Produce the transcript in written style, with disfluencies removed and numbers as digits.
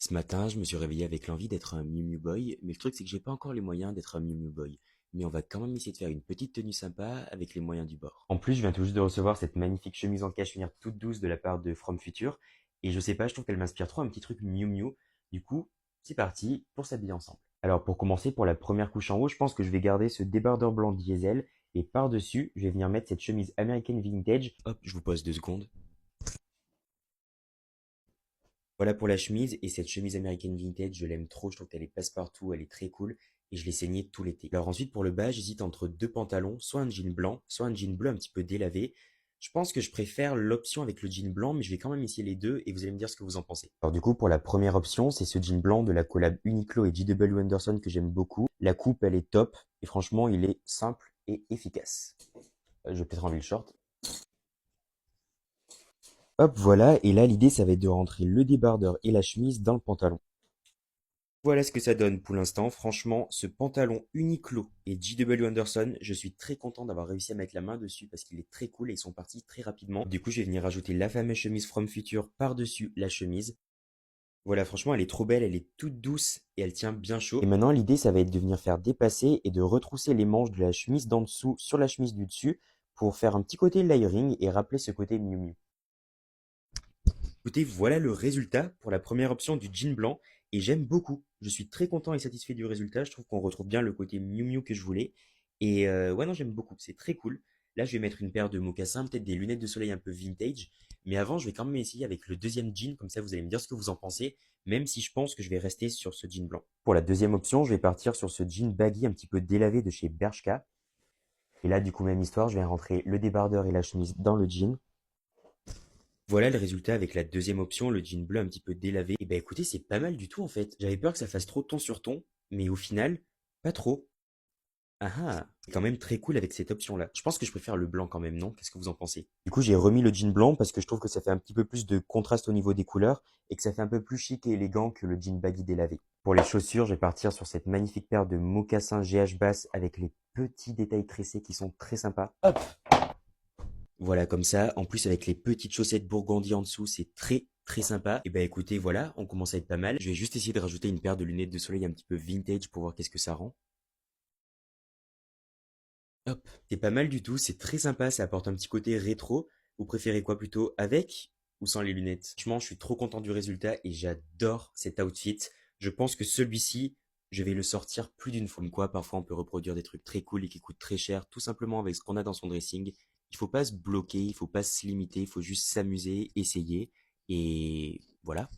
Ce matin, je me suis réveillé avec l'envie d'être un Miu Miu Boy, mais le truc c'est que j'ai pas encore les moyens d'être un Miu Miu Boy. Mais on va quand même essayer de faire une petite tenue sympa avec les moyens du bord. En plus, je viens tout juste de recevoir cette magnifique chemise en cachemire toute douce de la part de From Future. Et je sais pas, je trouve qu'elle m'inspire trop un petit truc Miu Miu. Du coup, c'est parti pour s'habiller ensemble. Alors pour commencer, pour la première couche en haut, je pense que je vais garder ce débardeur blanc diesel. Et par-dessus, je vais venir mettre cette chemise américaine vintage. Hop, je vous pose 2 secondes. Voilà pour la chemise, et cette chemise américaine vintage, je l'aime trop, je trouve qu'elle est passe-partout, elle est très cool, et je l'ai saignée tout l'été. Alors ensuite pour le bas, j'hésite entre deux pantalons, soit un jean blanc, soit un jean bleu un petit peu délavé. Je pense que je préfère l'option avec le jean blanc, mais je vais quand même essayer les deux, et vous allez me dire ce que vous en pensez. Alors du coup, pour la première option, c'est ce jean blanc de la collab Uniqlo et JW Anderson que j'aime beaucoup. La coupe, elle est top, et franchement, il est simple et efficace. Je vais peut-être enlever le short. Hop, voilà, et là l'idée ça va être de rentrer le débardeur et la chemise dans le pantalon. Voilà ce que ça donne pour l'instant. Franchement, ce pantalon Uniqlo et JW Anderson, je suis très content d'avoir réussi à mettre la main dessus parce qu'il est très cool et ils sont partis très rapidement. Du coup, je vais venir rajouter la fameuse chemise From Future par-dessus la chemise. Voilà, franchement, elle est trop belle, elle est toute douce et elle tient bien chaud. Et maintenant, l'idée, ça va être de venir faire dépasser et de retrousser les manches de la chemise d'en dessous sur la chemise du dessus pour faire un petit côté layering et rappeler ce côté Miu Miu. Écoutez, voilà le résultat pour la première option du jean blanc et j'aime beaucoup. Je suis très content et satisfait du résultat. Je trouve qu'on retrouve bien le côté Miu Miu que je voulais. Et ouais, non, j'aime beaucoup. C'est très cool. Là, je vais mettre une paire de mocassins, peut-être des lunettes de soleil un peu vintage. Mais avant, je vais quand même essayer avec le deuxième jean. Comme ça, vous allez me dire ce que vous en pensez, même si je pense que je vais rester sur ce jean blanc. Pour la deuxième option, je vais partir sur ce jean baggy un petit peu délavé de chez Bershka. Et là, du coup, même histoire, je vais rentrer le débardeur et la chemise dans le jean. Voilà le résultat avec la deuxième option, le jean bleu un petit peu délavé. Et bah écoutez, c'est pas mal du tout en fait. J'avais peur que ça fasse trop ton sur ton, mais au final, pas trop. Ah ah, c'est quand même très cool avec cette option-là. Je pense que je préfère le blanc quand même, non? Qu'est-ce que vous en pensez? Du coup, j'ai remis le jean blanc parce que je trouve que ça fait un petit peu plus de contraste au niveau des couleurs et que ça fait un peu plus chic et élégant que le jean baggy délavé. Pour les chaussures, je vais partir sur cette magnifique paire de mocassins GH Bass avec les petits détails tressés qui sont très sympas. Hop! Voilà, comme ça. En plus, avec les petites chaussettes Bourgondi en dessous, c'est très très sympa. Et bah écoutez, voilà, on commence à être pas mal. Je vais juste essayer de rajouter une paire de lunettes de soleil un petit peu vintage pour voir qu'est-ce que ça rend. Hop, c'est pas mal du tout, c'est très sympa, ça apporte un petit côté rétro. Vous préférez quoi plutôt, avec ou sans les lunettes? Franchement, je suis trop content du résultat et j'adore cet outfit. Je pense que celui-ci, je vais le sortir plus d'une fois. Comme quoi, parfois on peut reproduire des trucs très cool et qui coûtent très cher, tout simplement avec ce qu'on a dans son dressing. Il faut pas se bloquer, il faut pas se limiter, il faut juste s'amuser, essayer et voilà.